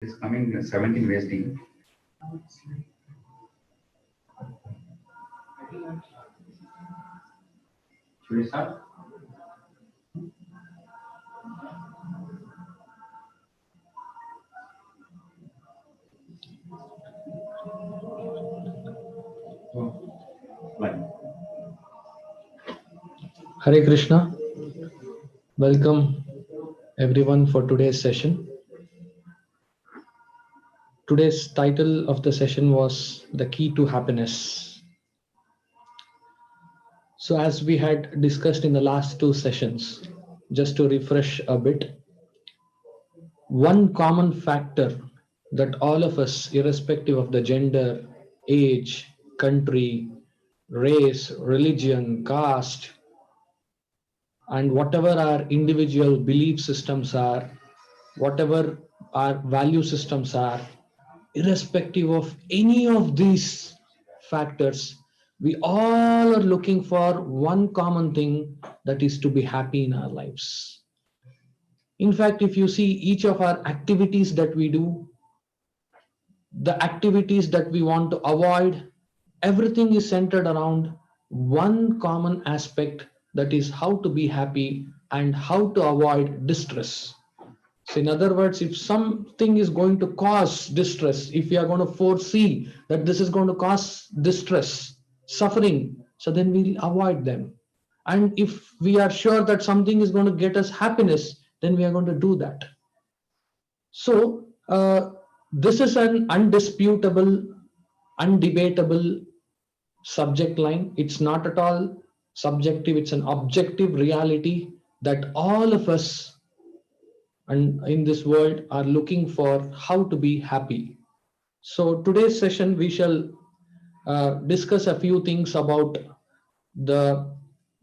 It's coming 17 wasting. Should we start? Hare Krishna. Welcome everyone for today's session. Today's title of the session was The Key to Happiness. So as we had discussed in the last two sessions, just to refresh a bit, one common factor that all of us, irrespective of the gender, age, country, race, religion, caste, and whatever our individual belief systems are, whatever our value systems are, irrespective of any of these factors, we all are looking for one common thing, that is to be happy in our lives. In fact, if you see each of our activities that we do, the activities that we want to avoid, everything is centered around one common aspect, that is how to be happy and how to avoid distress. So in other words, if something is going to cause distress, if we are going to foresee that this is going to cause distress, suffering, so then we'll avoid them. And if we are sure that something is going to get us happiness, then we are going to do that. So this is an undisputable, undebatable subject line. It's not at all subjective, it's an objective reality that all of us and in this world are looking for how to be happy. So today's session we shall discuss a few things about the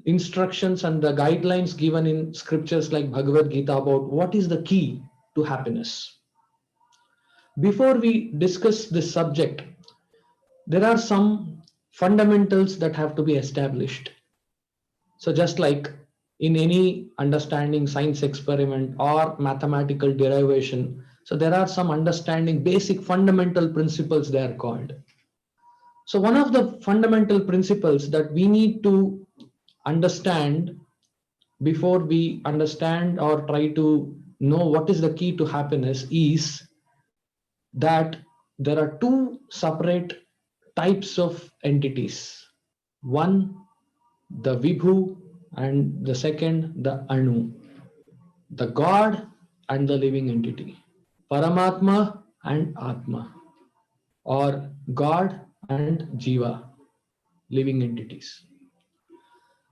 instructions and the guidelines given in scriptures like Bhagavad-Gita about what is the key to happiness. Before we discuss this subject, there are some fundamentals that have to be established. So just like in any understanding science experiment or mathematical derivation, so there are some understanding basic fundamental principles they are called. So one of the fundamental principles that we need to understand before we understand or try to know what is the key to happiness is that there are two separate types of entities. One, the Vibhu, and the second, the Anu, the God and the living entity, Paramatma and Atma, or God and Jiva, living entities.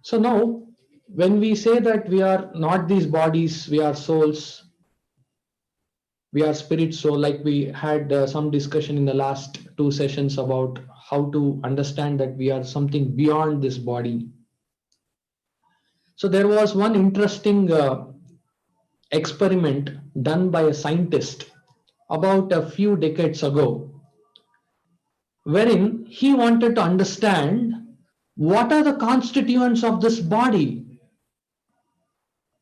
So now, when we say that we are not these bodies, we are souls, we are spirits, so like we had some discussion in the last two sessions about how to understand that we are something beyond this body. So there was one interesting experiment done by a scientist about a few decades ago, wherein he wanted to understand what are the constituents of this body.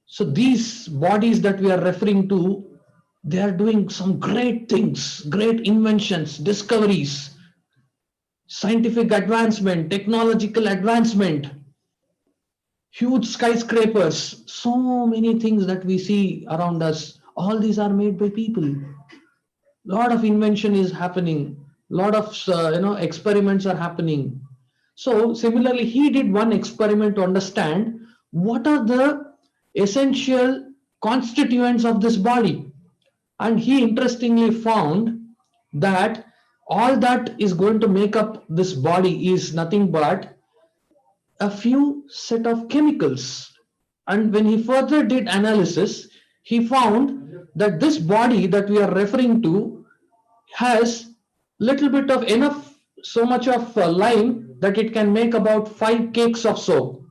So these bodies that we are referring to, they are doing some great things, great inventions, discoveries, scientific advancement, technological advancement, huge skyscrapers, so many things that we see around us. All these are made by people. A lot of invention is happening. A lot of experiments are happening. So similarly, he did one experiment to understand what are the essential constituents of this body. And he interestingly found that all that is going to make up this body is nothing but a few set of chemicals. And when he further did analysis, he found that this body that we are referring to has little bit of enough, so much of lime that it can make about 5 cakes of soap.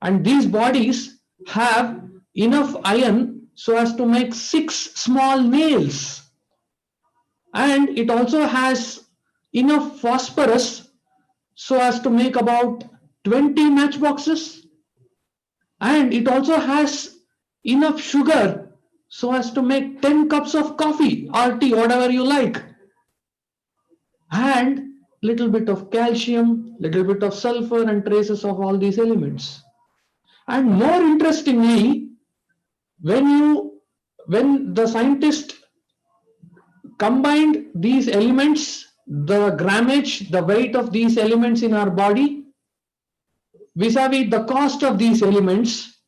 And these bodies have enough iron so as to make 6 small nails. And it also has enough phosphorus so as to make about 20 matchboxes. And it also has enough sugar so as to make 10 cups of coffee or tea, whatever you like, and little bit of calcium, little bit of sulfur, and traces of all these elements. And more interestingly, when the scientist combined these elements, the grammage, the weight of these elements in our body, vis-a-vis the cost of these elements,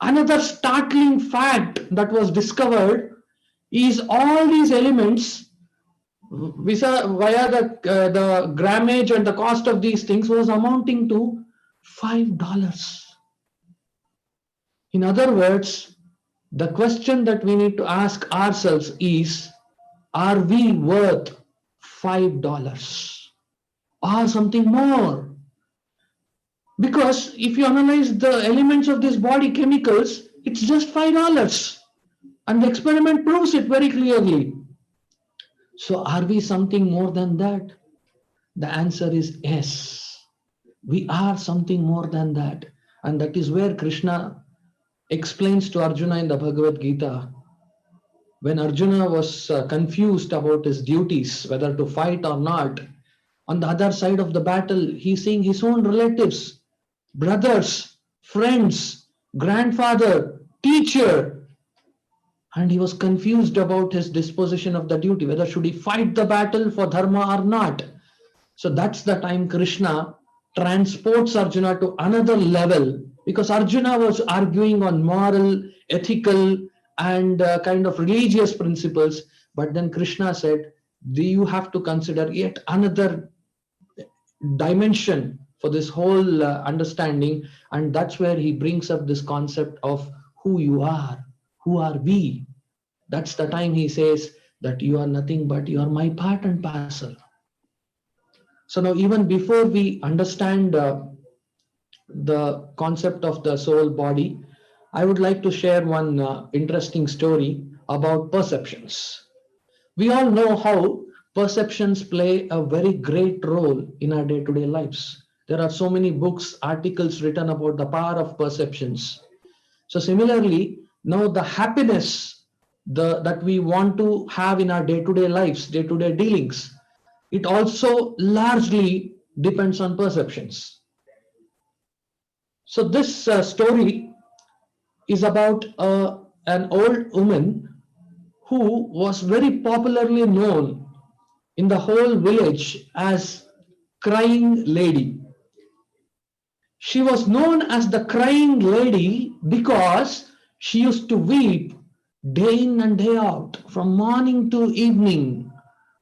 another startling fact that was discovered is all these elements via the grammage and the cost of these things was amounting to $5. In other words, the question that we need to ask ourselves is, are we worth $5 or something more? Because if you analyze the elements of this body, chemicals, it's just $5. And the experiment proves it very clearly. So are we something more than that? The answer is yes. We are something more than that. And that is where Krishna explains to Arjuna in the Bhagavad-Gita. When Arjuna was confused about his duties, whether to fight or not, on the other side of the battle, he's seeing his own relatives, brothers, friends, grandfather, teacher, and he was confused about his disposition of the duty, whether should he fight the battle for dharma or not. So that's the time Krishna transports Arjuna to another level, because Arjuna was arguing on moral, ethical, and kind of religious principles. But then Krishna said, you have to consider yet another dimension for this whole understanding. And that's where he brings up this concept of who you are, who are we. That's the time he says that you are nothing but you are my part and parcel. So now, even before we understand the concept of the soul body, I would like to share one interesting story about perceptions. We all know how perceptions play a very great role in our day-to-day lives. There are so many books, articles written about the power of perceptions. So similarly, now the happiness that we want to have in our day-to-day lives, day-to-day dealings, it also largely depends on perceptions. So this story is about an old woman who was very popularly known in the whole village as Crying Lady. She was known as the Crying Lady because she used to weep day in and day out, from morning to evening,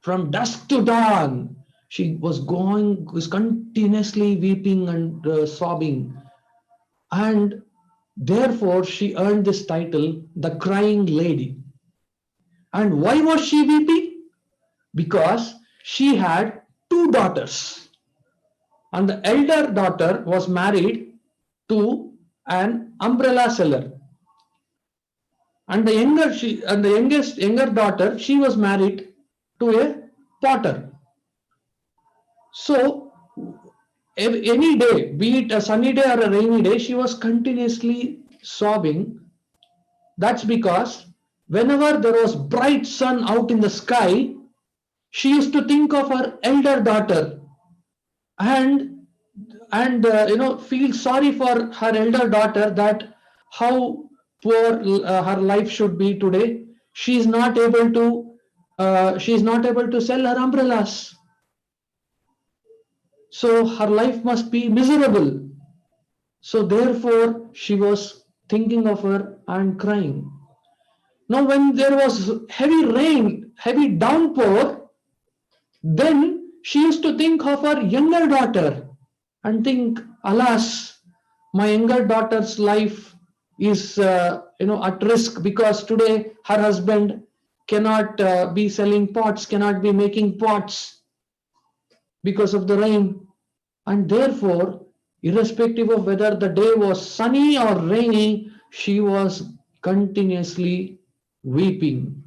from dusk to dawn. She was continuously weeping and sobbing. And therefore, she earned this title, the Crying Lady. And why was she weeping? Because she had two daughters. And the elder daughter was married to an umbrella seller. And the younger daughter, she was married to a potter. So any day, be it a sunny day or a rainy day, she was continuously sobbing. That's because whenever there was bright sun out in the sky, she used to think of her elder daughter and feel sorry for her elder daughter, that how poor her life should be today. She is not able to sell her umbrellas. So her life must be miserable. So therefore, she was thinking of her and crying. Now, when there was heavy rain, heavy downpour, then she used to think of her younger daughter and think, alas, my younger daughter's life is at risk, because today her husband cannot be selling pots, cannot be making pots because of the rain. And therefore, irrespective of whether the day was sunny or rainy, she was continuously weeping.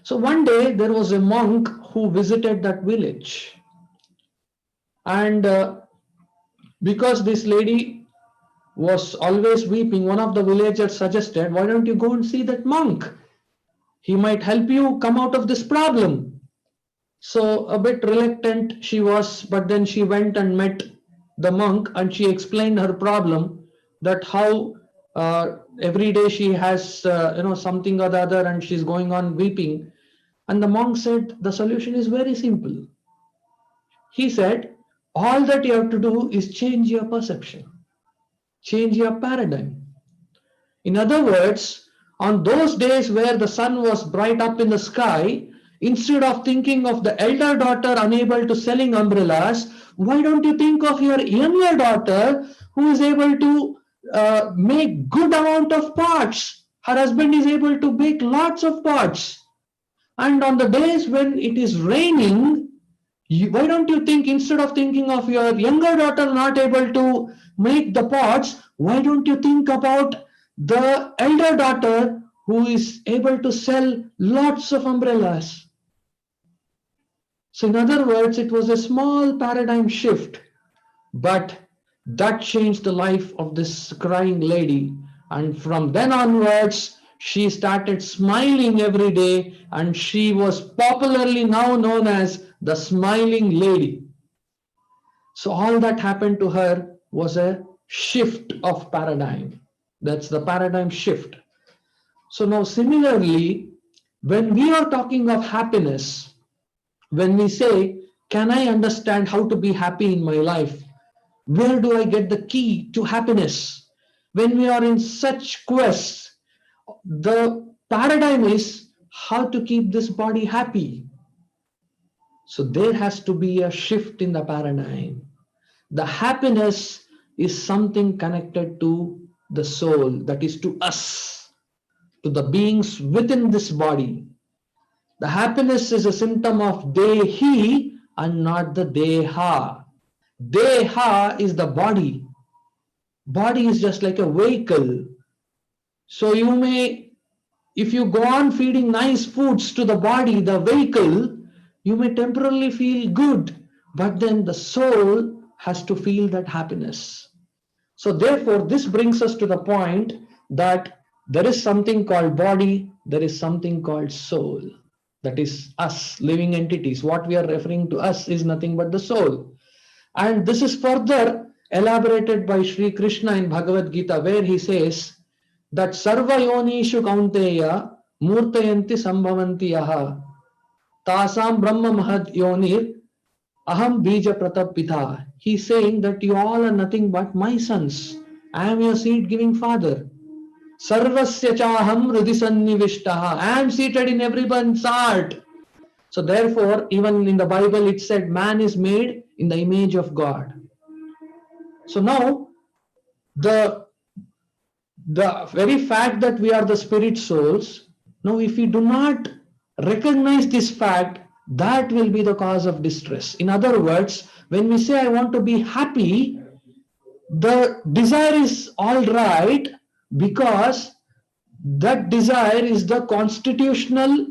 So one day there was a monk who visited that village, and because this lady was always weeping, one of the villagers suggested, why don't you go and see that monk? He might help you come out of this problem. So a bit reluctant she was, but then she went and met the monk and she explained her problem, that how every day she has something or the other and she's going on weeping. And the monk said the solution is very simple. He said, all that you have to do is change your perception, change your paradigm. In other words, on those days where the sun was bright up in the sky, instead of thinking of the elder daughter unable to selling umbrellas, why don't you think of your younger daughter who is able to make good amount of pots? Her husband is able to bake lots of pots. And on the days when it is raining, why don't you think, instead of thinking of your younger daughter not able to make the pots, why don't you think about the elder daughter who is able to sell lots of umbrellas? So in other words, it was a small paradigm shift, but that changed the life of this crying lady. And from then onwards, she started smiling every day, and she was popularly now known as the smiling lady. So all that happened to her was a shift of paradigm. That's the paradigm shift. So now similarly, when we are talking of happiness, when we say, can I understand how to be happy in my life? Where do I get the key to happiness? When we are in such quests, the paradigm is how to keep this body happy. So there has to be a shift in the paradigm. The happiness is something connected to the soul, that is to us, to the beings within this body. The happiness is a symptom of dehi and not the deha. Deha is the body. Body is just like a vehicle. So you may, if you go on feeding nice foods to the body, the vehicle, you may temporarily feel good, but then the soul has to feel that happiness. So therefore, this brings us to the point that there is something called body, there is something called soul. That is us, living entities. What we are referring to us is nothing but the soul. And this is further elaborated by Sri Krishna in Bhagavad-Gita, where he says that Sarva Yonishu Kaunteya Murtayanti Sambhavanti Yaha Tasam Brahma Mahad Yonir Aham Bija Pratapita. He's saying that you all are nothing but my sons. I am your seed-giving father. Sarvasya chaham hridisannivishtaha. I am seated in everyone's heart. So therefore, even in the Bible, it said man is made in the image of God. So now, the very fact that we are the spirit souls, now if we do not recognize this fact, that will be the cause of distress. In other words, when we say I want to be happy, the desire is all right because that desire is the constitutional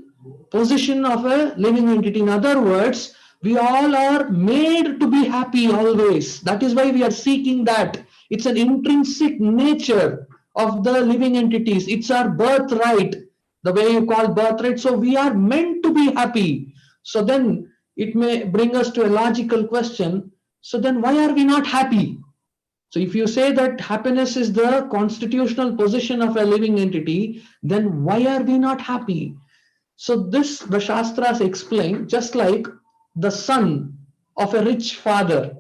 position of a living entity. In other words, we all are made to be happy always. That is why we are seeking that. It's an intrinsic nature of the living entities. It's our birthright, the way you call birthright. So we are meant to be happy. So then it may bring us to a logical question. So then why are we not happy? So if you say that happiness is the constitutional position of a living entity, then why are we not happy? So this, the Shastras explain, just like the son of a rich father.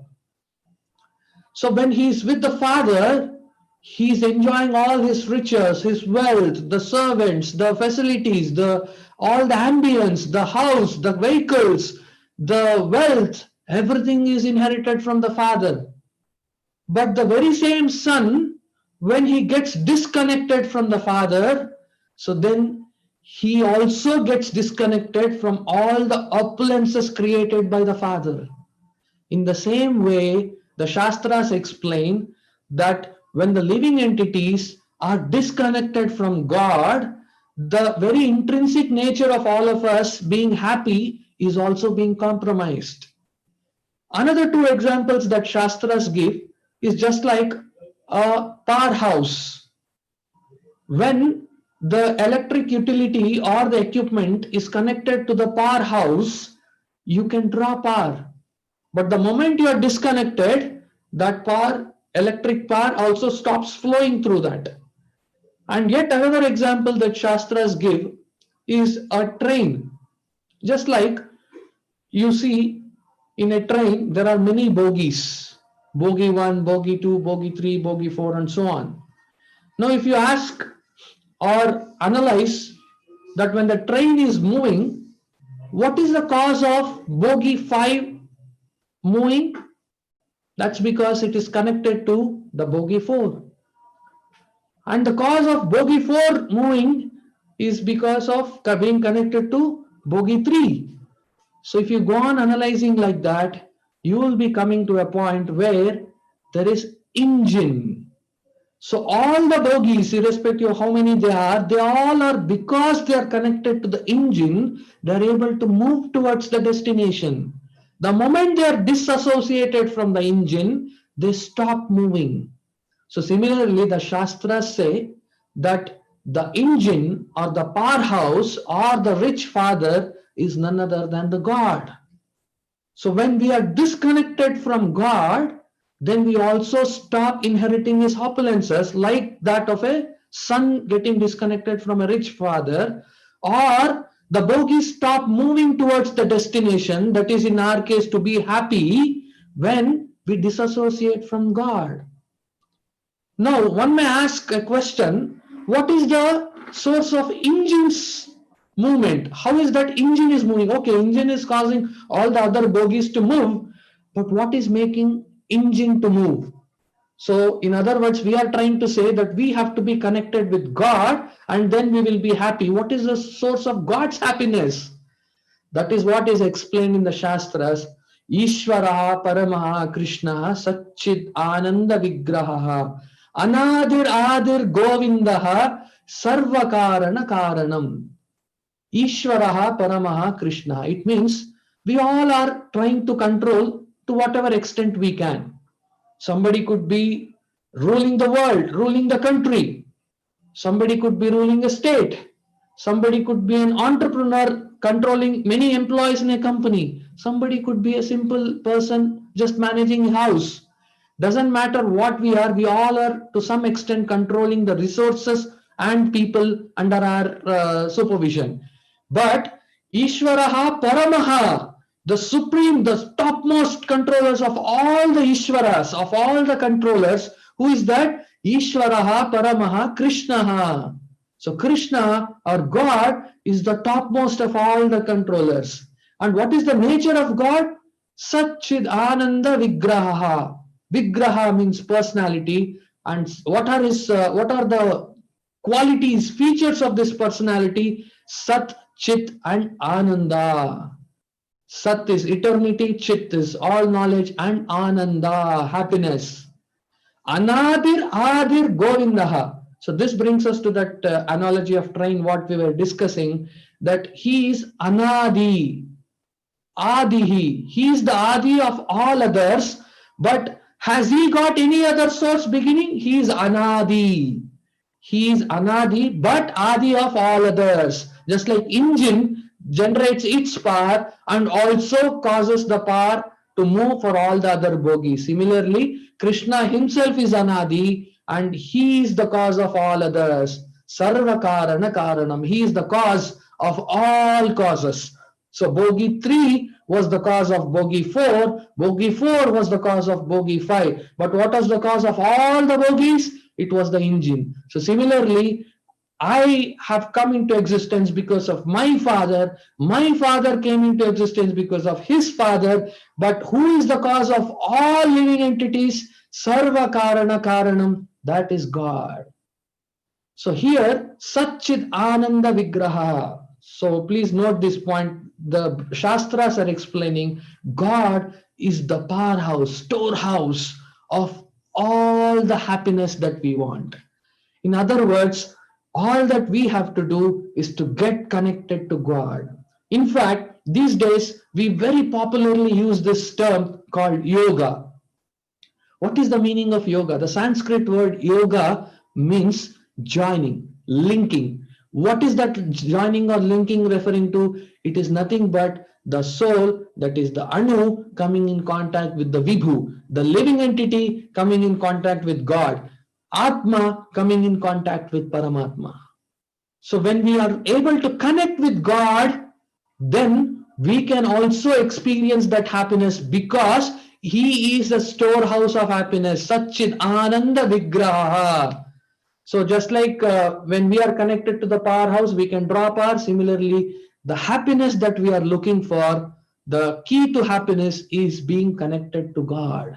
So when he is with the father, he is enjoying all his riches, his wealth, the servants, the facilities, all the ambience, the house, the vehicles, the wealth, everything is inherited from the father. But the very same son, when he gets disconnected from the father, so then he also gets disconnected from all the opulences created by the father. In the same way, the Shastras explain that when the living entities are disconnected from God, the very intrinsic nature of all of us being happy is also being compromised. Another two examples that Shastras give is just like a powerhouse. When the electric utility or the equipment is connected to the powerhouse, you can draw power. But the moment you are disconnected, that power, electric power also stops flowing through that. And yet another example that Shastras give is a train. Just like you see in a train, there are many bogies. Bogie 1, bogie 2, bogie 3, bogie 4 and so on. Now if you ask or analyze that when the train is moving, what is the cause of bogie 5 moving? That's because it is connected to the bogie 4. And the cause of bogie 4 moving is because of being connected to bogie 3. So if you go on analyzing like that, you will be coming to a point where there is engine. So all the bogies, irrespective of how many they all are because they are connected to the engine, they are able to move towards the destination. The moment they are disassociated from the engine, they stop moving. So similarly, the Shastras say that the engine or the powerhouse or the rich father is none other than the God. So when we are disconnected from God, then we also stop inheriting his opulences, like that of a son getting disconnected from a rich father, or the bogies stop moving towards the destination, that is in our case to be happy, when we disassociate from God. Now, one may ask a question, what is the source of engine's movement? How is that engine is moving? Okay, engine is causing all the other bogies to move, but what is making engine to move? So, in other words, we are trying to say that we have to be connected with God and then we will be happy. What is the source of God's happiness? That is what is explained in the Shastras. Ishvara Paramaha Krishna Satchid Ananda Vigraha Anadir Adir Govindaha Sarvakarana Karanam. Ishvaraha Paramaha Krishna. It means we all are trying to control to whatever extent we can. Somebody could be ruling the world, ruling the country. Somebody could be ruling a state. Somebody could be an entrepreneur controlling many employees in a company. Somebody could be a simple person just managing a house. Doesn't matter what we all are to some extent controlling the resources and people under our supervision. But Ishvaraha Paramaha, the supreme, the topmost controllers of all the Ishvaras, of all the controllers, who is that? Ishvaraha Paramaha Krishnaha. So Krishna or God is the topmost of all the controllers. And what is the nature of God? Satchid Ananda Vigraha. Vigraha means personality. And what are the qualities, features of this personality? Sat, Chit and Ananda. Sat is eternity, Chit is all knowledge, and Ananda, happiness. Anadir Adir Govindaha. So this brings us to that analogy of train, what we were discussing, that he is Anadi. Adihi. He is the Adi of all others, but has he got any other source beginning? He is Anadi. He is Anadi, but Adi of all others. Just like engine generates its power and also causes the power to move for all the other bogies. Similarly, Krishna himself is Anadi and he is the cause of all others. Sarva Karana Karanam. He is the cause of all causes. So bogie 3 was the cause of bogie 4. Bogie 4 was the cause of bogie 5. But what was the cause of all the bogies? It was the engine. So similarly, I have come into existence because of my father. My father came into existence because of his father. But who is the cause of all living entities? Sarva Karana Karanam. That is God. So here, Satchit Ananda Vigraha. So please note this point. The Shastras are explaining God is the powerhouse, storehouse of all the happiness that we want. In other words, all that we have to do is to get connected to God. In fact, these days, we very popularly use this term called yoga. What is the meaning of yoga? The Sanskrit word yoga means joining, linking. What is that joining or linking referring to? It is nothing but the soul, that is the Anu, coming in contact with the Vibhu, the living entity coming in contact with God, Atma coming in contact with Paramatma. So when we are able to connect with God, then we can also experience that happiness, because He is a storehouse of happiness. Satchid Ananda Vigraha. So just like when we are connected to the powerhouse, we can draw power. Similarly, the happiness that we are looking for, the key to happiness is being connected to God.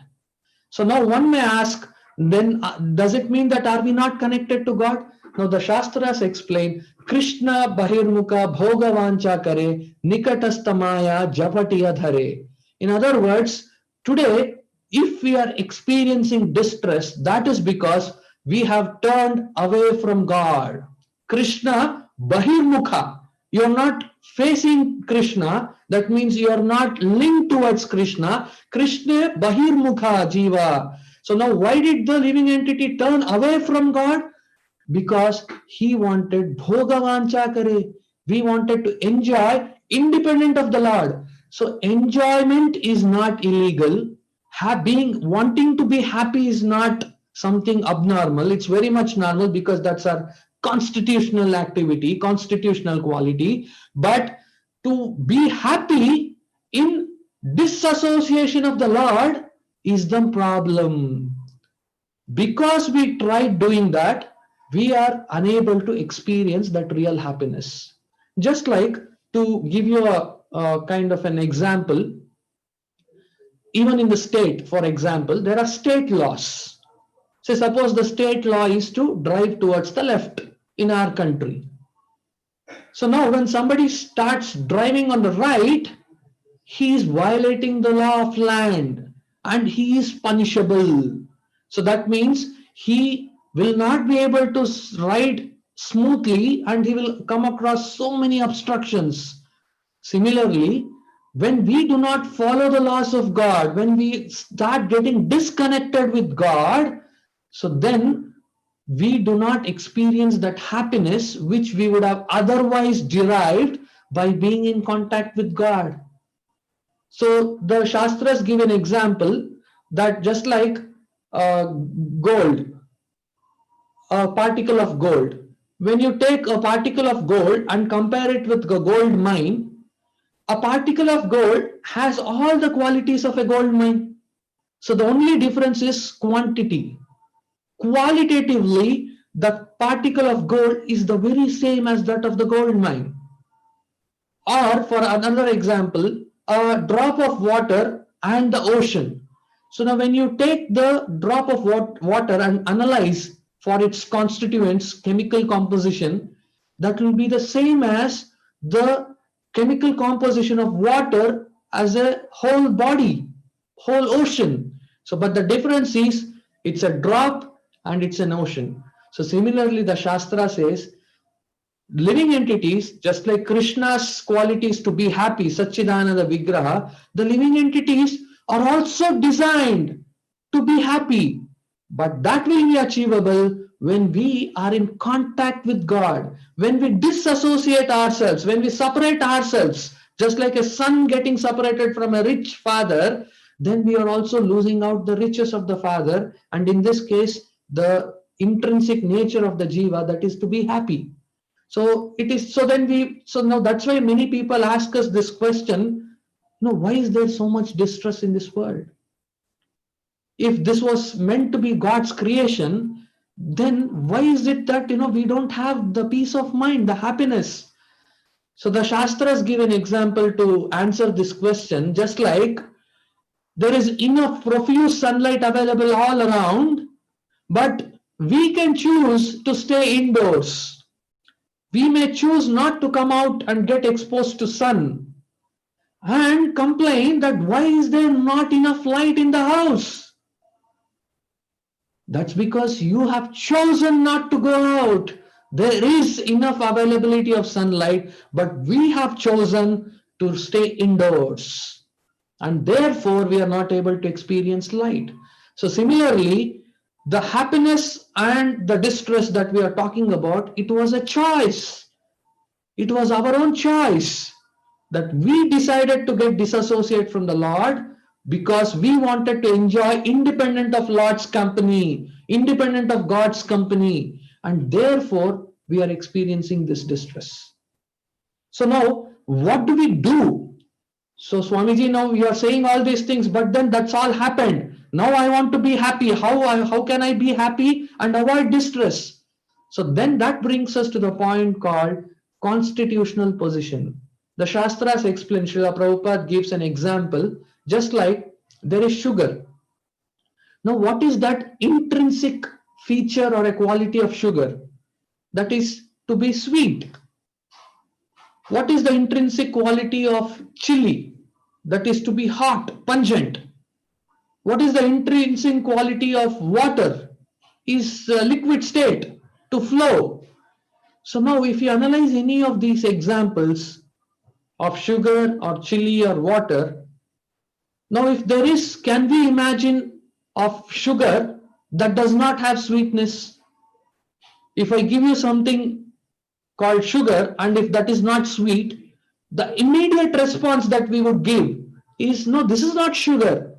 So now one may ask, then does it mean that are we not connected to God? Now the Shastras explain, Krishna Bahirmukha Bhogavancha Kare Nikatastamaya Japatiya Dhare. In other words, today, if we are experiencing distress, that is because we have turned away from God. Krishna Bahirmukha. You are not facing Krishna. That means you are not linked towards Krishna. Krishna Bahirmukha Jiva. So now why did the living entity turn away from God? Because he wanted Bhogavancha Kare. We wanted to enjoy independent of the Lord. So enjoyment is not illegal. Wanting to be happy is not something abnormal. It's very much normal, because that's our constitutional activity, constitutional quality. But to be happy in disassociation of the Lord is the problem. Because we tried doing that, we are unable to experience that real happiness. Just like, to give you a kind of an example, even in the state, for example, there are state laws. So suppose the state law is to drive towards the left in our country. So now when somebody starts driving on the right, he is violating the law of land and he is punishable. So that means he will not be able to ride smoothly and he will come across so many obstructions. Similarly, when we do not follow the laws of God, when we start getting disconnected with God, so then we do not experience that happiness which we would have otherwise derived by being in contact with God. So the Shastras give an example that just like gold, a particle of gold. When you take a particle of gold and compare it with a gold mine, a particle of gold has all the qualities of a gold mine. So the only difference is quantity. Qualitatively, the particle of gold is the very same as that of the gold mine. Or for another example, a drop of water and the ocean. So now when you take the drop of water and analyze for its constituents, chemical composition, that will be the same as the chemical composition of water as a whole body, whole ocean. So but the difference is it's a drop and it's an ocean. So similarly, the Shastra says living entities, just like Krishna's qualities to be happy, Satchidananda Vigraha, the living entities are also designed to be happy. But that will be achievable when we are in contact with God, when we disassociate ourselves, when we separate ourselves, just like a son getting separated from a rich father, then we are also losing out the riches of the father, and in this case, the intrinsic nature of the jiva, that is to be happy. So it is, so now that's why many people ask us this question, why is there so much distress in this world? If this was meant to be God's creation, then why is it that, we don't have the peace of mind, the happiness? So the Shastras give an example to answer this question, just like there is enough profuse sunlight available all around, but we can choose to stay indoors. We may choose not to come out and get exposed to sun and complain that why is there not enough light in the house? That's because you have chosen not to go out. There is enough availability of sunlight, but we have chosen to stay indoors. And therefore, we are not able to experience light. So similarly, the happiness and the distress that we are talking about, it was a choice. It was our own choice that we decided to get disassociate from the Lord because we wanted to enjoy independent of Lord's company, independent of God's company, and therefore we are experiencing this distress. So now, what do we do? So Swamiji, now you are saying all these things, but then that's all happened. Now I want to be happy. How can I be happy and avoid distress? So then that brings us to the point called constitutional position. The Shastras explain, Srila Prabhupada gives an example, just like there is sugar. Now what is that intrinsic feature or a quality of sugar? That is to be sweet. What is the intrinsic quality of chili? That is to be hot, pungent. What is the intrinsic quality of water? Is liquid state, to flow. So now if you analyze any of these examples of sugar or chili or water, now if there is, can we imagine of sugar that does not have sweetness? If I give you something called sugar, and if that is not sweet, the immediate response that we would give is, no, this is not sugar.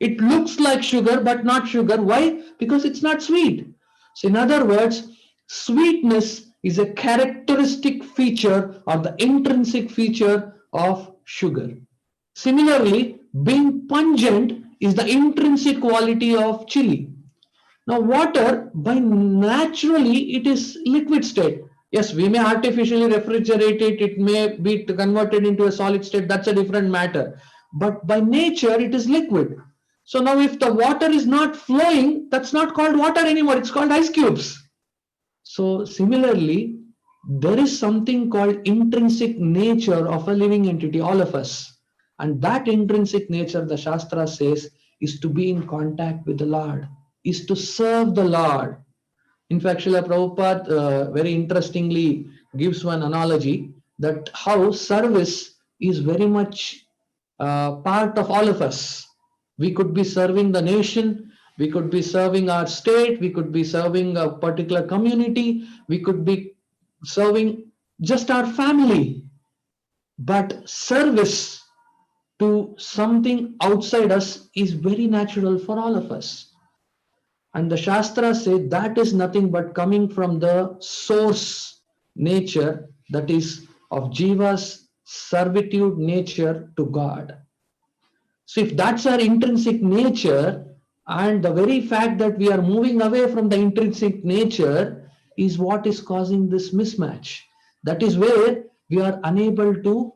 It looks like sugar, but not sugar. Why? Because it's not sweet. So in other words, sweetness is a characteristic feature or the intrinsic feature of sugar. Similarly, being pungent is the intrinsic quality of chili. Now water, by naturally, it is liquid state. Yes, we may artificially refrigerate it, it may be converted into a solid state, that's a different matter. But by nature, it is liquid. So now if the water is not flowing, that's not called water anymore, it's called ice cubes. So similarly, there is something called intrinsic nature of a living entity, all of us. And that intrinsic nature, the Shastra says, is to be in contact with the Lord, is to serve the Lord. In fact, Srila Prabhupada very interestingly gives one analogy that how service is very much part of all of us. We could be serving the nation, we could be serving our state, we could be serving a particular community, we could be serving just our family. But service to something outside us is very natural for all of us. And the Shastras say that is nothing but coming from the source nature, that is of Jiva's servitude nature to God. So if that's our intrinsic nature, and the very fact that we are moving away from the intrinsic nature is what is causing this mismatch. That is where we are unable to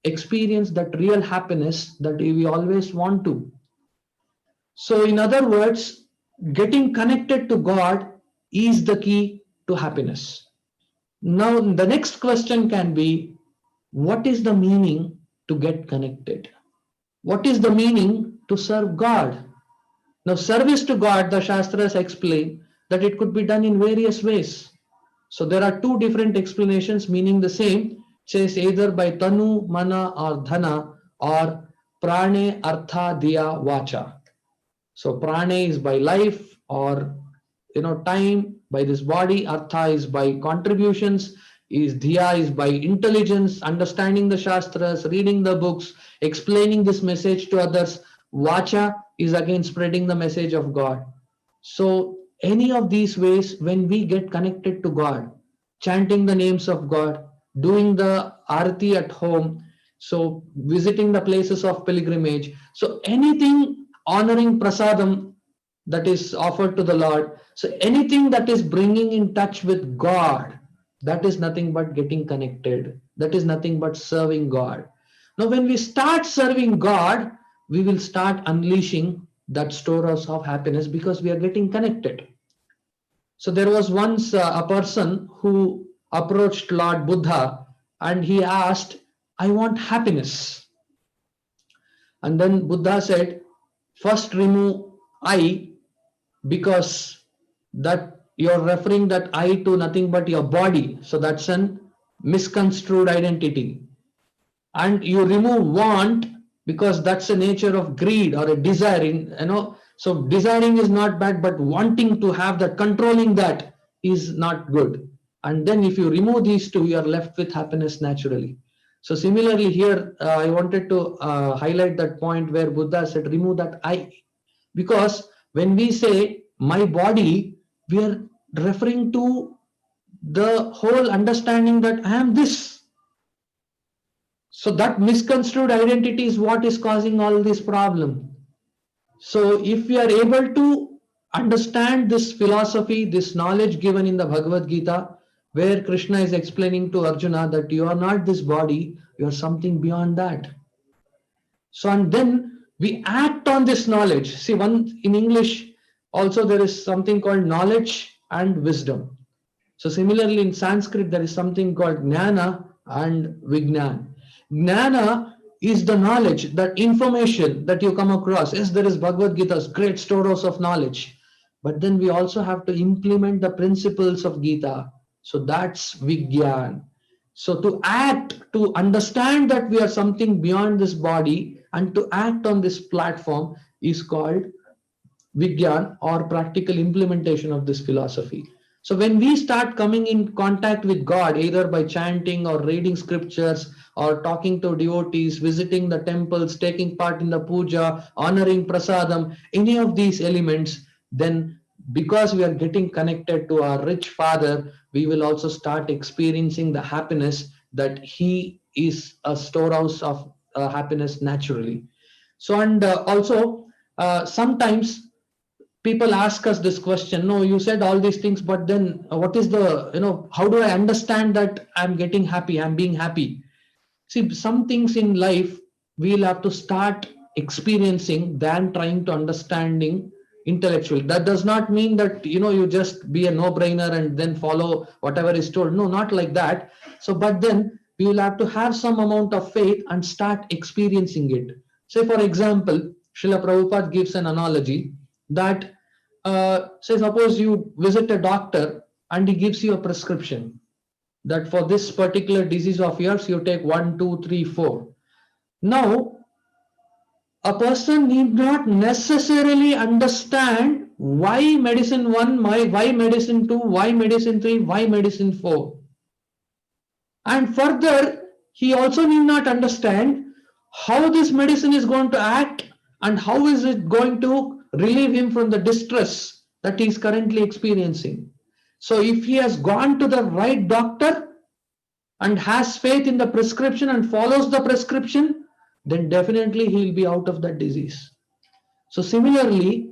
experience that real happiness that we always want to. So in other words, getting connected to God is the key to happiness. Now the next question can be, what is the meaning to get connected? What is the meaning to serve God? Now service to God, the Shastras explain that it could be done in various ways. So there are two different explanations meaning the same. It says either by Tanu, Mana or Dhana, or Prane, Artha, Diya, Vacha. So Prane is by life or time, by this body. Artha is by contributions. Is Diya is by intelligence, understanding the Shastras, reading the books, explaining this message to others. Vacha is again spreading the message of God. So any of these ways, when we get connected to God, chanting the names of God, doing the arati at home, so visiting the places of pilgrimage, so anything honoring prasadam that is offered to the Lord, so anything that is bringing in touch with God, that is nothing but getting connected. That is nothing but serving God. Now, when we start serving God, we will start unleashing that storehouse of happiness because we are getting connected. So there was once a person who approached Lord Buddha and he asked, I want happiness. And then Buddha said, first remove I, because that you're referring that I to nothing but your body. So that's an misconstrued identity. And you remove want because that's a nature of greed or a desire. So desiring is not bad, but wanting to have that, controlling that is not good. And then if you remove these two, you are left with happiness naturally. So similarly here, I wanted to highlight that point where Buddha said, remove that I. Because when we say my body, we are referring to the whole understanding that I am this. So that misconstrued identity is what is causing all this problem. So if we are able to understand this philosophy, this knowledge given in the Bhagavad-Gita, where Krishna is explaining to Arjuna that you are not this body, you are something beyond that. So, and then we act on this knowledge. See, one in English also there is something called knowledge and wisdom. So similarly in Sanskrit there is something called jnana and vijnana. Jnana is the knowledge, that information that you come across. Yes, there is Bhagavad Gita's great storehouse of knowledge, but then we also have to implement the principles of Gita. So that's Vigyan. So to act, to understand that we are something beyond this body and to act on this platform is called Vigyan, or practical implementation of this philosophy. So when we start coming in contact with God, either by chanting or reading scriptures or talking to devotees, visiting the temples, taking part in the puja, honoring prasadam, any of these elements, then because we are getting connected to our rich Father, we will also start experiencing the happiness that He is a storehouse of happiness naturally. So, and also sometimes people ask us this question, no, you said all these things, but then what is the, how do I understand that I'm getting happy, I'm being happy? See, some things in life we'll have to start experiencing than trying to understanding intellectually. That does not mean that you just be a no-brainer and then follow whatever is told. No, not like that. So but then we will have to have some amount of faith and start experiencing it. Say for example, Srila Prabhupada gives an analogy that say suppose you visit a doctor and he gives you a prescription that for this particular disease of yours you take 1, 2, 3, 4. Now a person need not necessarily understand why medicine 1, why medicine 2, why medicine 3, why medicine 4. And further, he also need not understand how this medicine is going to act and how is it going to relieve him from the distress that he is currently experiencing. So if he has gone to the right doctor and has faith in the prescription and follows the prescription, then definitely he will be out of that disease. So similarly,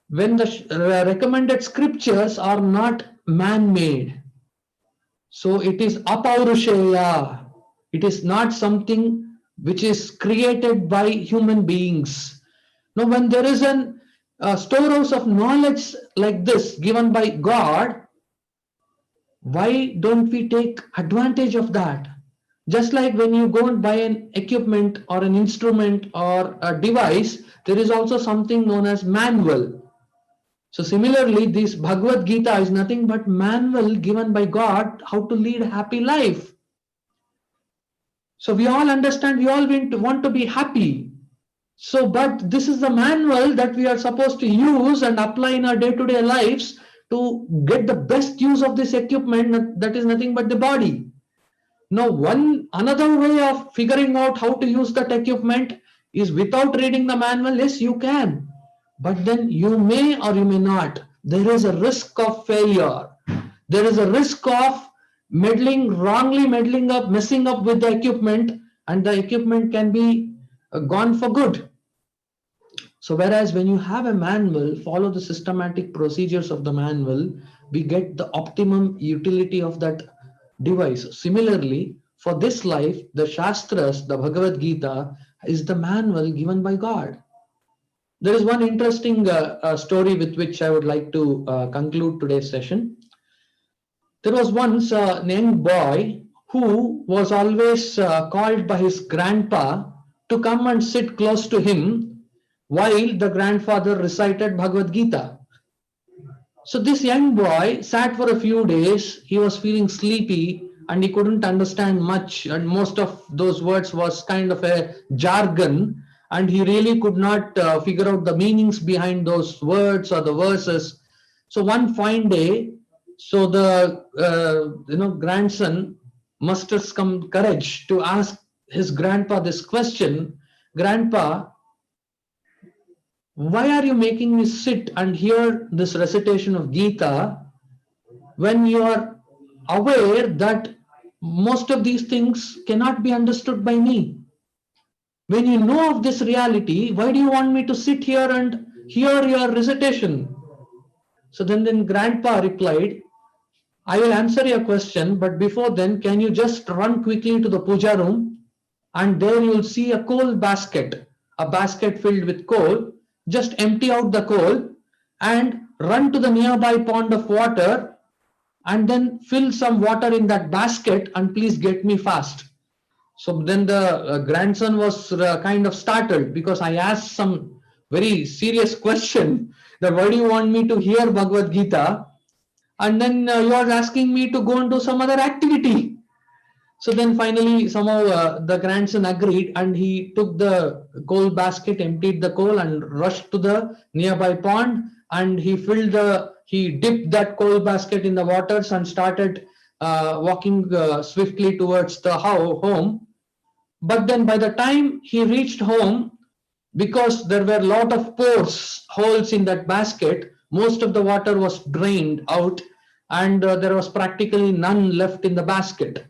when the recommended scriptures are not man-made, so it is apaurusheya. It is not something which is created by human beings. Now, when there is a storehouse of knowledge like this given by God, why don't we take advantage of that? Just like when you go and buy an equipment or an instrument or a device, there is also something known as manual. So similarly, this Bhagavad Gita is nothing but manual given by God how to lead a happy life. So we all understand, we all want to be happy. So, but this is the manual that we are supposed to use and apply in our day-to-day lives to get the best use of this equipment that is nothing but the body. Now, another way of figuring out how to use that equipment is without reading the manual. Yes, you can, but then you may or you may not. There is a risk of failure. There is a risk of wrongly meddling up, messing up with the equipment, and the equipment can be gone for good. So whereas when you have a manual, follow the systematic procedures of the manual, we get the optimum utility of that device. Similarly, for this life, the Shastras, the Bhagavad Gita, is the manual given by God. There is one interesting story with which I would like to conclude today's session. There was once a young boy who was always called by his grandpa to come and sit close to him while the grandfather recited Bhagavad Gita. So this young boy sat for a few days. He was feeling sleepy and he couldn't understand much, and most of those words was kind of a jargon, and he really could not figure out the meanings behind those words or the verses. So one fine day, so the grandson musters some courage to ask his grandpa this question. Grandpa, why are you making me sit and hear this recitation of Gita when you are aware that most of these things cannot be understood by me? When you know of this reality, why do you want me to sit here and hear your recitation? So then grandpa replied, I will answer your question, but before then, can you just run quickly to the puja room, and there you will see a coal basket, a basket filled with coal. Just empty out the coal and run to the nearby pond of water, and then fill some water in that basket, and please get me fast. So then the grandson was kind of startled, because I asked some very serious question, that why do you want me to hear Bhagavad Gita, and then you are asking me to go and do some other activity. So then finally somehow the grandson agreed, and he took the coal basket, emptied the coal, and rushed to the nearby pond, and he dipped that coal basket in the waters and started walking swiftly towards the home. But then by the time he reached home, because there were a lot of pores, holes in that basket, most of the water was drained out, and there was practically none left in the basket.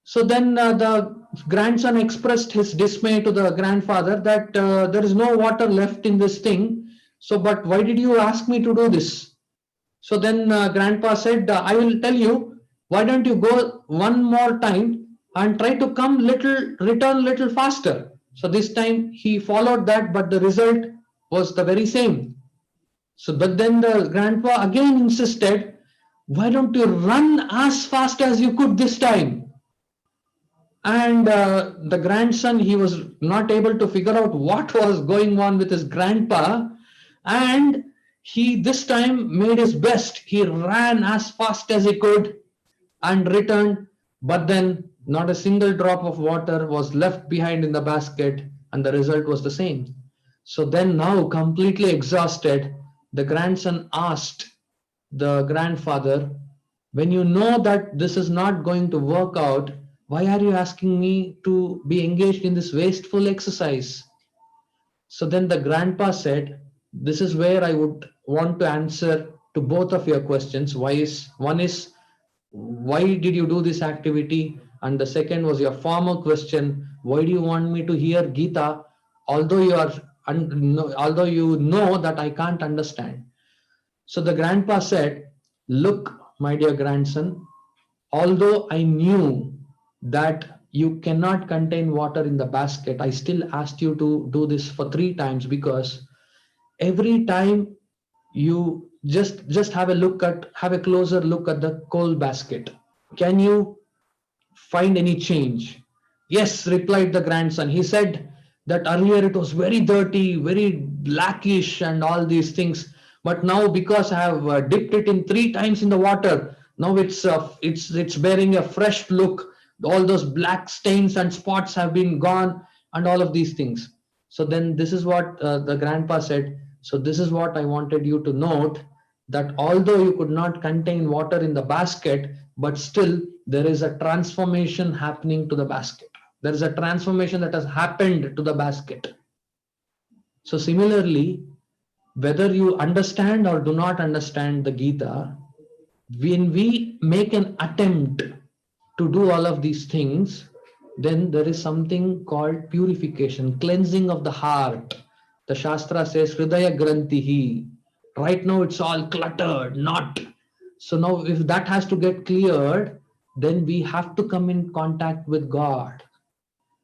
So then the grandson expressed his dismay to the grandfather that there is no water left in this thing. So, but why did you ask me to do this? So then grandpa said, I will tell you, why don't you go one more time and try to return little faster. So this time he followed that, but the result was the very same. So, but then the grandpa again insisted, why don't you run as fast as you could this time? And the grandson, he was not able to figure out what was going on with his grandpa, and he this time made his best. He ran as fast as he could and returned, but then not a single drop of water was left behind in the basket, and the result was the same. So then, now completely exhausted, the grandson asked the grandfather, when you know that this is not going to work out, why are you asking me to be engaged in this wasteful exercise? So then the grandpa said, this is where I would want to answer to both of your questions. One is, why did you do this activity? And the second was your former question, why do you want me to hear Gita, although although you know that I can't understand? So the grandpa said, look, my dear grandson, although I knew that you cannot contain water in the basket, I still asked you to do this for 3 times, because every time you just have a closer look at the coal basket. Can you find any change? Yes, replied the grandson. He said that earlier it was very dirty, very blackish, and all these things. But now, because I have dipped it in 3 times in the water, now it's bearing a fresh look. All those black stains and spots have been gone, and all of these things. So then, this is what the grandpa said. So this is what I wanted you to note, that although you could not contain water in the basket, but still there is a transformation happening to the basket. There is a transformation that has happened to the basket. So similarly, whether you understand or do not understand the Gita, when we make an attempt to do all of these things, then there is something called purification, cleansing of the heart. The Shastra says, Hridaya Grantihi. Right now it's all cluttered, not. So now if that has to get cleared, then we have to come in contact with God.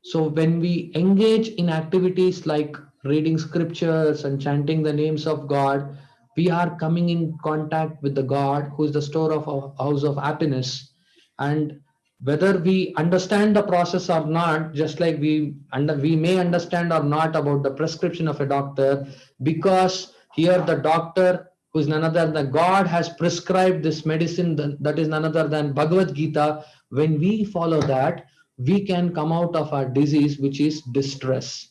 So when we engage in activities like reading scriptures and chanting the names of God, we are coming in contact with the God who is the store of our house of happiness. And whether we understand the process or not, just like we may understand or not about the prescription of a doctor, because here the doctor, who is none other than God, has prescribed this medicine that is none other than Bhagavad-Gita. When we follow that, we can come out of our disease, which is distress.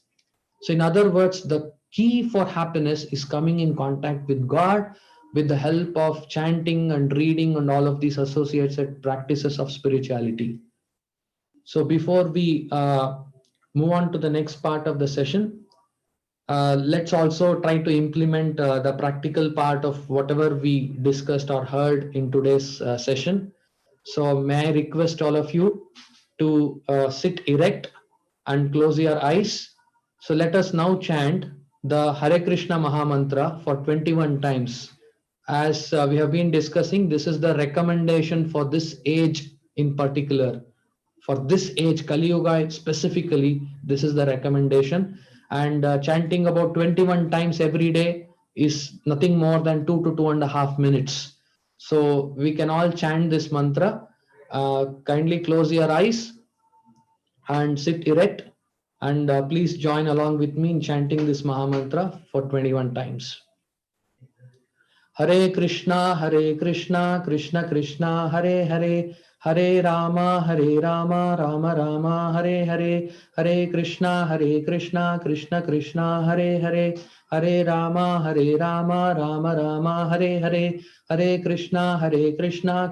So in other words, the key for happiness is coming in contact with God with the help of chanting and reading and all of these associated practices of spirituality. So before we move on to the next part of the session, let's also try to implement the practical part of whatever we discussed or heard in today's session. So may I request all of you to sit erect and close your eyes. So let us now chant the Hare Krishna Maha Mantra for 21 times. As we have been discussing, this is the recommendation for this age in particular. For this age, Kali Yuga specifically, this is the recommendation. And chanting about 21 times every day is nothing more than 2 to 2.5 minutes. So we can all chant this mantra. Kindly close your eyes and sit erect, and please join along with me in chanting this Maha Mantra for 21 times. Hare Krishna, Krishna Krishna, Hare Hare, Hare Rama, Rama Rama, Hare Hare, Hare Krishna, Krishna Krishna, Hare Hare, Hare Rama, Rama Rama, Hare Hare, Hare Krishna,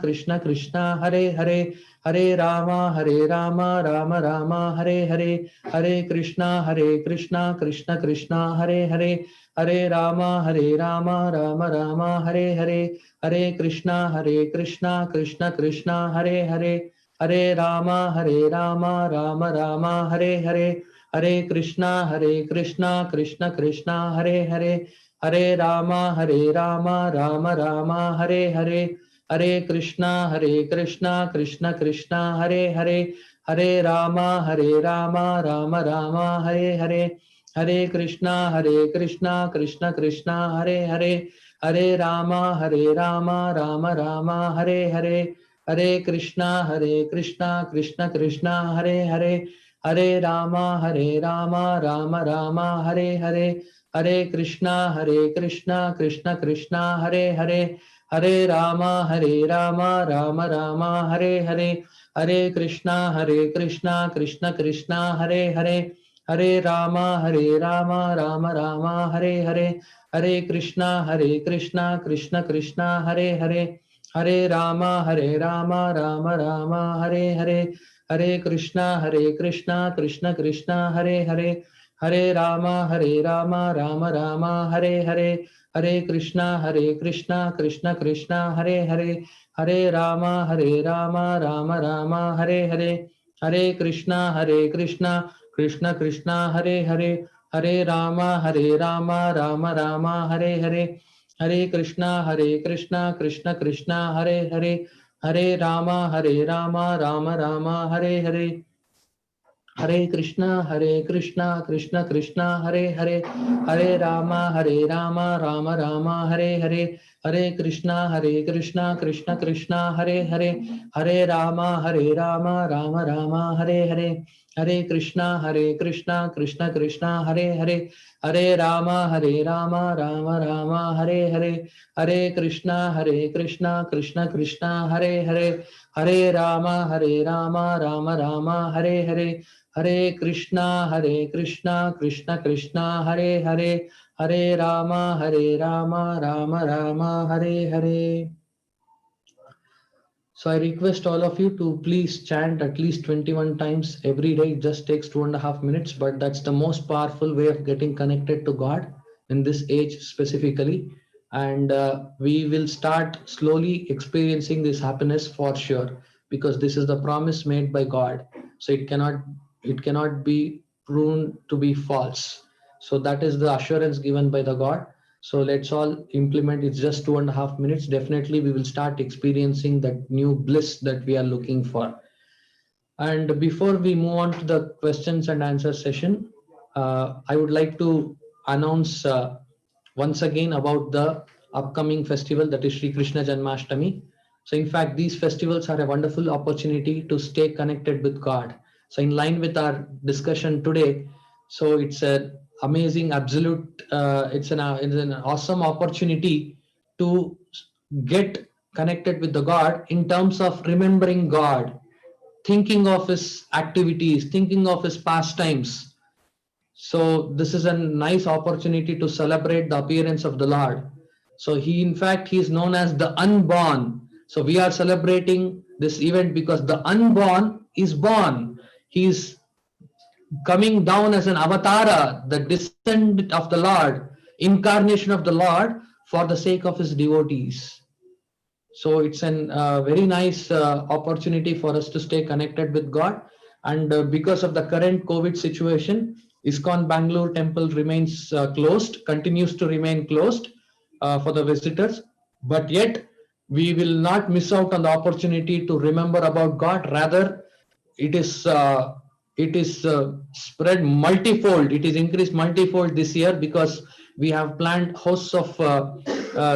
Krishna Krishna, Hare Hare, Hare Rama, Rama Rama, Hare Hare, Hare Krishna, Krishna Krishna, Hare Hare, Hare Rama, Rama Rama, Hare Hare, Hare Krishna, Krishna Krishna, Hare Hare, Hare Rama, Rama Rama, Hare Hare, Hare Krishna, Krishna Krishna, Hare Hare, Hare Rama, Rama Rama, Hare Hare, Hare Krishna, Krishna Krishna, Hare Hare, Hare Rama, Rama Rama, Hare Hare, Hare Krishna, Krishna Krishna, Hare Hare, Hare Rama, Rama Rama, Hare Hare, Hare Krishna, Krishna Krishna, Hare Hare, Hare Rama, Rama Rama, Hare Hare, Hare Krishna, Krishna Krishna, Hare Hare, Hare Rama, Rama Rama, Hare Hare, Hare Krishna, Krishna Krishna, Hare Hare, Hare Rama, Rama Rama, Hare Hare, Hare Krishna, Krishna Krishna, Hare Hare, Hare Rama, Rama Rama, Hare Hare, Hare Krishna, Krishna Krishna, Hare Hare, Hare Rama, Rama Rama, Hare Hare, Hare Krishna, Krishna Krishna, Hare Hare, Hare Rama, Rama Rama, Hare Hare, Hare Krishna, Krishna Krishna, Hare Hare, Hare Rama, Rama Rama, Hare Hare, Hare Krishna, Krishna Krishna, Hare Hare, Hare Rama, Rama Rama, Hare Hare, Hare Krishna, Krishna Krishna, Hare Hare, Hare Rama, Rama Rama, Hare Hare, Hare Krishna, Krishna Krishna, Hare Hare, Hare Rama, Rama Rama, Hare Hare, Hare Krishna, Krishna Krishna, Hare Hare, Hare Rama, Rama Rama, Hare Hare, Hare Krishna, Krishna Krishna, Hare Hare, Hare Rama, Rama Rama, Hare Hare, Hare Krishna, Krishna Krishna, Hare Hare, Hare Rama, Rama Rama, Hare Hare. So I request all of you to please chant at least 21 times every day. It just takes 2.5 minutes, but that's the most powerful way of getting connected to God in this age specifically. And we will start slowly experiencing this happiness for sure, because this is the promise made by God. So it cannot be proven to be false. So that is the assurance given by the God. So let's all implement. It's just 2.5 minutes. Definitely we will start experiencing that new bliss that we are looking for. And before we move on to the questions and answer session, I would like to announce once again about the upcoming festival, that is Sri Krishna Janmashtami. So in fact, these festivals are a wonderful opportunity to stay connected with God. So in line with our discussion today, so it's an amazing, absolute, it's an awesome opportunity to get connected with the God in terms of remembering God, thinking of his activities, thinking of his pastimes. So this is a nice opportunity to celebrate the appearance of the Lord. So he, in fact, he is known as the unborn. So we are celebrating this event because the unborn is born. He is coming down as an avatara, the descent of the Lord, incarnation of the Lord for the sake of his devotees. So it's an very nice opportunity for us to stay connected with God. And because of the current COVID situation, ISKCON Bangalore temple remains closed, continues to remain closed for the visitors. But yet, we will not miss out on the opportunity to remember about God. Rather, it is spread multifold. It is increased multifold this year because we have planned hosts of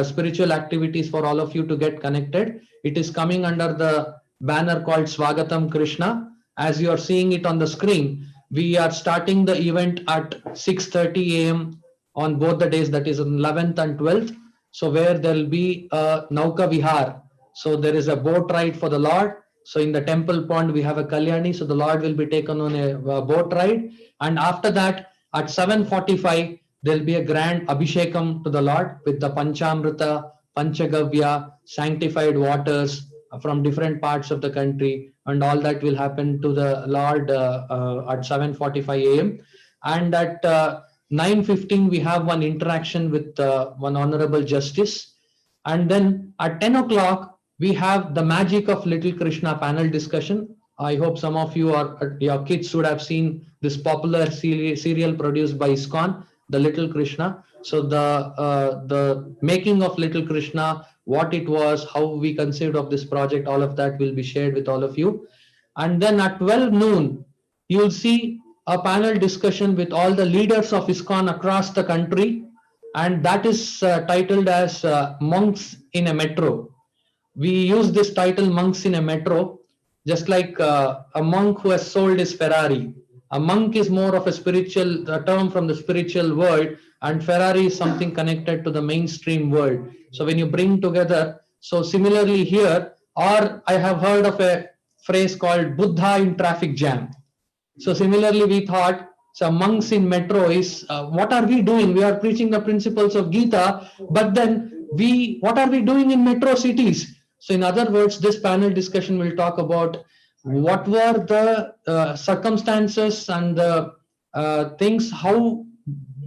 spiritual activities for all of you to get connected. It is coming under the banner called Swagatam Krishna. As you are seeing it on the screen, we are starting the event at 6:30 a.m. on both the days, that is on 11th and 12th. So where there will be a Nauka Vihar. So there is a boat ride for the Lord. So in the temple pond, we have a Kalyani. So the Lord will be taken on a boat ride. And after that, at 7:45, there'll be a grand Abhishekam to the Lord with the Panchamrita, Panchagavya, sanctified waters from different parts of the country. And all that will happen to the Lord at 7:45 a.m. And at 9:15, we have one interaction with one Honorable Justice. And then at 10 o'clock, we have the Magic of Little Krishna panel discussion. I hope some of you or your kids would have seen this popular serial produced by ISKCON, the Little Krishna. So the making of Little Krishna, what it was, how we conceived of this project, all of that will be shared with all of you. And then at 12 noon, you'll see a panel discussion with all the leaders of ISKCON across the country, and that is titled as Monks in a Metro. We use this title, Monks in a Metro, just like a monk who has sold his Ferrari. A monk is more of a spiritual term from the spiritual world, and Ferrari is something connected to the mainstream world. So when you bring together, so similarly here, or I have heard of a phrase called Buddha in traffic jam. So similarly, we thought, so monks in metro is what are we doing? We are preaching the principles of Gita, but then what are we doing in metro cities? So in other words, this panel discussion will talk about what were the circumstances and the things, how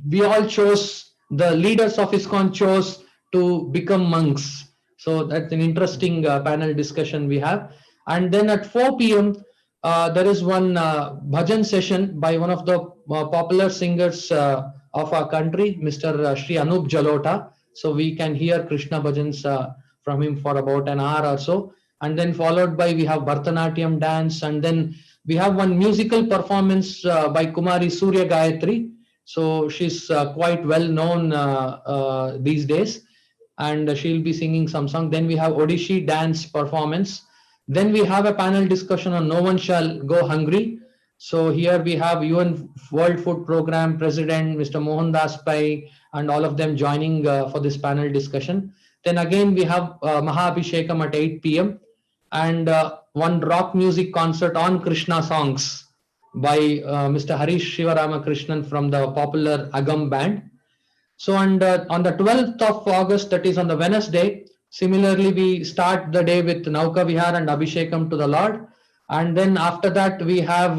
we all chose, the leaders of ISKCON chose to become monks. So that's an interesting panel discussion we have. And then at 4 p.m., there is one bhajan session by one of the popular singers of our country, Mr. Shri Anup Jalota. So we can hear Krishna bhajans from him for about an hour or so. And then followed by, we have Bharatanatyam dance. And then we have one musical performance by Kumari Surya Gayatri. So she's quite well known these days. And she'll be singing some song. Then we have Odishi dance performance. Then we have a panel discussion on No One Shall Go Hungry. So here we have UN World Food Program President, Mr. Mohandas Pai, and all of them joining for this panel discussion. Then again, we have Mahabhishekam at 8 p.m. and one rock music concert on Krishna songs by Mr. Harish Shivaramakrishnan from the popular Agam band. So on the 12th of August, that is on the Wednesday, similarly, we start the day with Nauka Vihar and Abhishekam to the Lord. And then after that, we have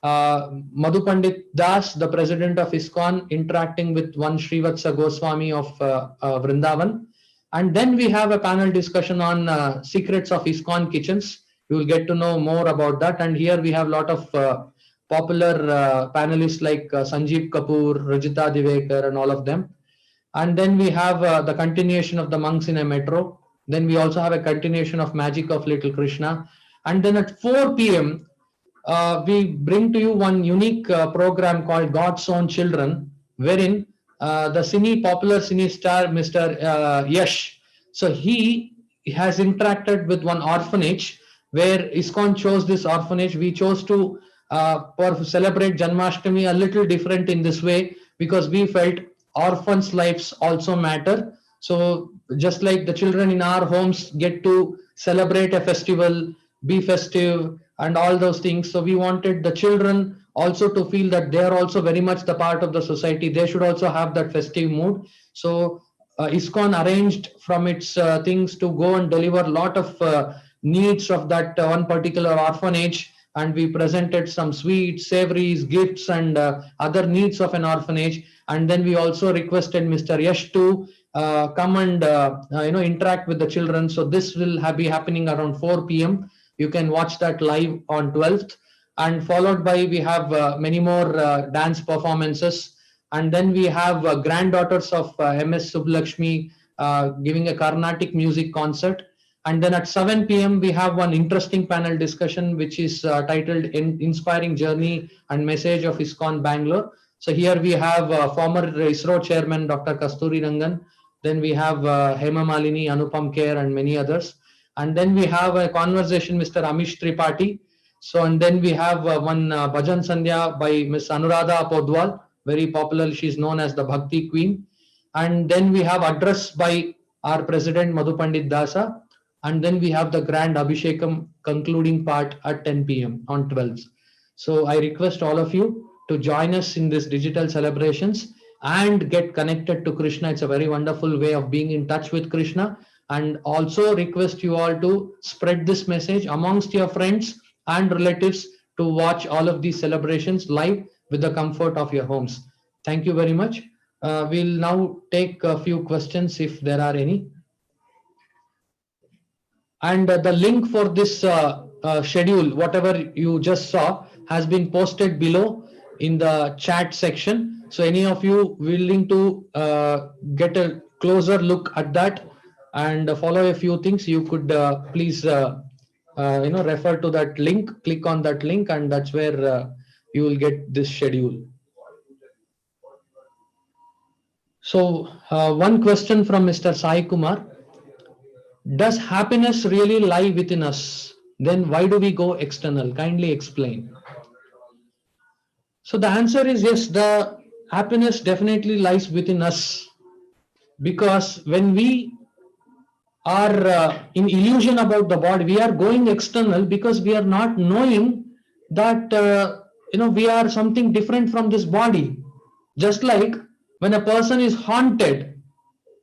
Madhu Pandit Das, the president of ISKCON, interacting with one Srivatsa Goswami of Vrindavan. And then we have a panel discussion on secrets of ISKCON kitchens. You will get to know more about that. And here we have a lot of popular panelists like Sanjeev Kapoor, Rajita Divekar, and all of them. And then we have the continuation of the Monks in a Metro. Then we also have a continuation of Magic of Little Krishna. And then at 4 p.m., we bring to you one unique program called God's Own Children, wherein the popular cine star, Mr. Yash, so he has interacted with one orphanage where ISKCON chose this orphanage. We chose to celebrate Janmashtami a little different in this way because we felt orphans' lives also matter. So just like the children in our homes get to celebrate a festival, be festive, and all those things, so we wanted the children also to feel that they are also very much the part of the society. They should also have that festive mood. So ISKCON arranged from its things to go and deliver a lot of needs of that one particular orphanage, and we presented some sweets, savories, gifts, and other needs of an orphanage. And then we also requested Mr. Yash to come and interact with the children. So this will be happening around 4 p.m. You can watch that live on 12th, and followed by we have many more dance performances. And then we have granddaughters of MS Subbulakshmi giving a Carnatic music concert. And then at 7 p.m. we have one interesting panel discussion which is titled Inspiring Journey and Message of ISKCON Bangalore. So here we have former ISRO chairman Dr. Kasturi Rangan. Then we have Hema Malini, Anupam Kher, and many others. And then we have a conversation Mr. Amish Tripathi. So, and then we have one Bhajan Sandhya by Miss Anuradha Podwal, very popular. She's known as the Bhakti Queen. And then we have address by our president Madhu Pandit Dasa. And then we have the grand Abhishekam concluding part at 10 p.m. on 12th. So I request all of you to join us in this digital celebrations and get connected to Krishna. It's a very wonderful way of being in touch with Krishna. And also request you all to spread this message amongst your friends and relatives to watch all of these celebrations live with the comfort of your homes. Thank you very much. We'll now take a few questions if there are any. And the link for this schedule, whatever you just saw, has been posted below in the chat section. So any of you willing to get a closer look at that and follow a few things, you could please refer to that link, click on that link, and that's where you will get this schedule. So one question from Mr. Sai Kumar. Does happiness really lie within us? Then why do we go external? Kindly explain. So the answer is yes, the happiness definitely lies within us, because when we are in illusion about the body, we are going external because we are not knowing that we are something different from this body. Just like when a person is haunted,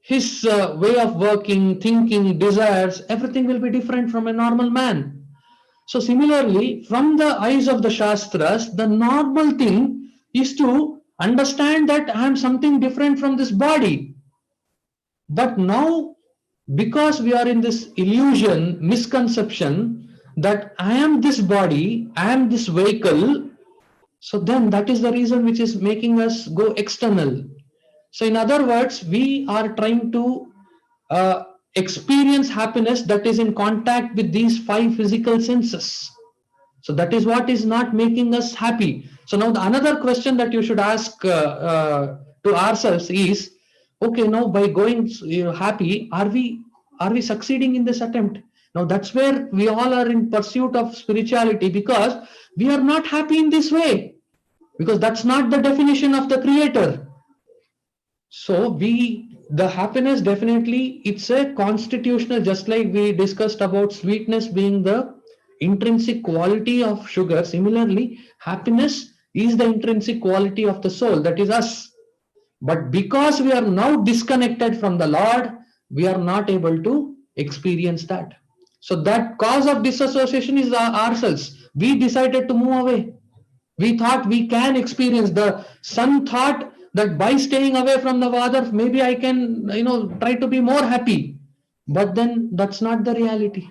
his way of working, thinking, desires, everything will be different from a normal man. So similarly, from the eyes of the Shastras, the normal thing is to understand that I am something different from this body. But now, because we are in this illusion, misconception that I am this body, I am this vehicle, so then that is the reason which is making us go external. So in other words, we are trying to experience happiness that is in contact with these 5 physical senses. So that is what is not making us happy. So now the another question that you should ask to ourselves is, okay, now by going happy, are we succeeding in this attempt? Now that's where we all are in pursuit of spirituality, because we are not happy in this way, because that's not the definition of the Creator. So the happiness definitely, it's a constitutional, just like we discussed about sweetness being the intrinsic quality of sugar. Similarly, happiness is the intrinsic quality of the soul, that is us. But because we are now disconnected from the Lord, we are not able to experience that. So that cause of disassociation is ourselves. We decided to move away. We thought we can experience. The son thought that by staying away from the father, maybe I can, try to be more happy. But then that's not the reality.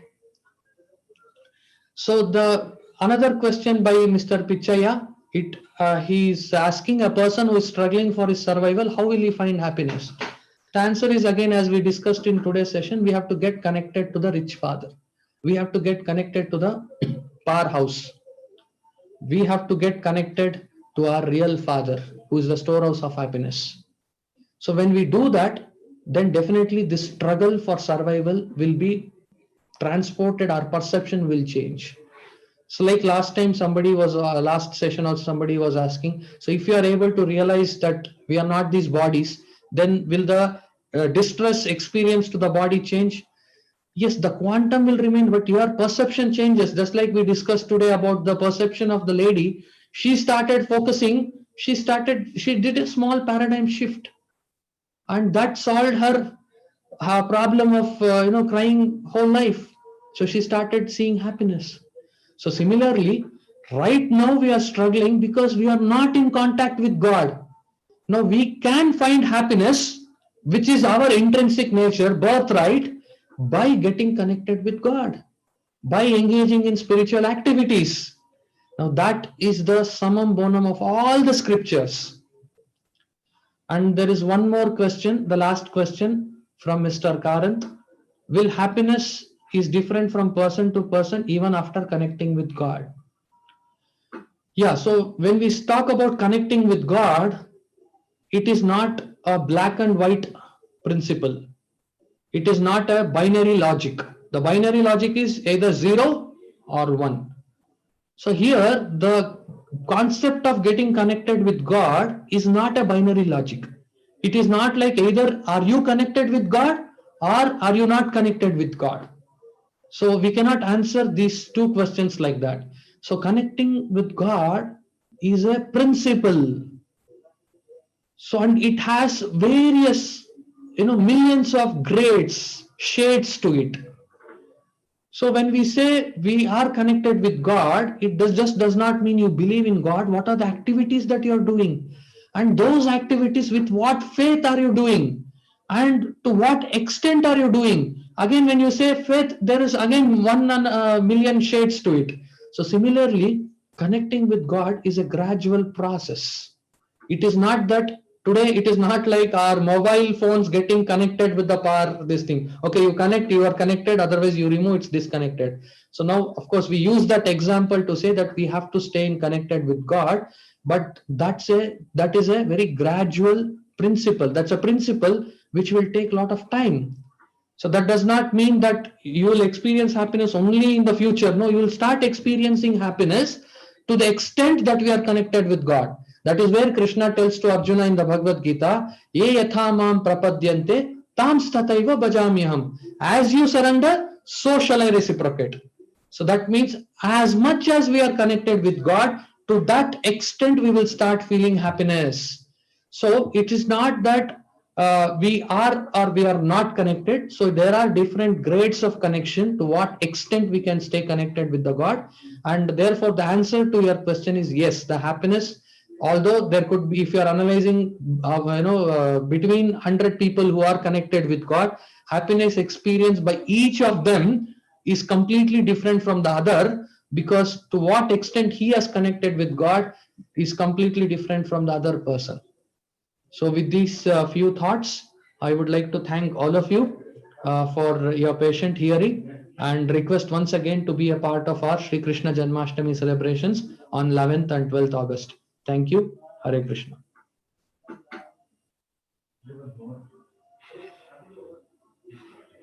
So the another question by Mr. Pichaya, he is asking, a person who is struggling for his survival, how will he find happiness? The answer is, again, as we discussed in today's session, we have to get connected to the rich father. We have to get connected to the powerhouse. We have to get connected to our real father, who is the storehouse of happiness. So when we do that, then definitely this struggle for survival will be transported, our perception will change. So like last time somebody was, last session also somebody was asking, so if you are able to realize that we are not these bodies, then will the distress experience to the body change? Yes, the quantum will remain, but your perception changes. Just like we discussed today about the perception of the lady, She started focusing, she did a small paradigm shift, and that solved her problem of crying whole life. So she started seeing happiness. So similarly, right now we are struggling because we are not in contact with God. Now we can find happiness, which is our intrinsic nature, birthright, by getting connected with God, by engaging in spiritual activities. Now that is the summum bonum of all the scriptures. And there is one more question, the last question from Mr. Karanth. Will happiness is different from person to person even after connecting with God? Yeah, so when we talk about connecting with God, it is not a black and white principle. It is not a binary logic. The binary logic is either 0 or 1. So here, the concept of getting connected with God is not a binary logic. It is not like either are you connected with God or are you not connected with God. So we cannot answer these two questions like that. So connecting with God is a principle. So, and it has various, millions of grades, shades to it. So when we say we are connected with God, it does not mean you believe in God. What are the activities that you are doing? And those activities, with what faith are you doing? And to what extent are you doing? Again, when you say faith, there is again 1 million shades to it. So similarly, connecting with God is a gradual process. It is not that today, it is not like our mobile phones getting connected with the power, this thing. Okay, you connect, you are connected, otherwise you remove, it's disconnected. So now, of course, we use that example to say that we have to stay in connected with God, but that is a very gradual principle. That's a principle which will take a lot of time. So that does not mean that you will experience happiness only in the future. No, you will start experiencing happiness to the extent that we are connected with God. That is where Krishna tells to Arjuna in the Bhagavad-Gita, Ye yatha mam prapadyante tam stataiva bhajamyaham. As you surrender, so shall I reciprocate. So that means as much as we are connected with God, to that extent we will start feeling happiness. So it is not that we are or we are not connected. So there are different grades of connection, to what extent we can stay connected with the God. And therefore the answer to your question is yes, the happiness, although there could be, if you are analyzing between 100 people who are connected with God, happiness experienced by each of them is completely different from the other, because to what extent he has connected with God is completely different from the other person. So with these few thoughts, I would like to thank all of you for your patient hearing, and request once again to be a part of our Sri Krishna Janmashtami celebrations on 11th and 12th August. Thank you. Hare Krishna.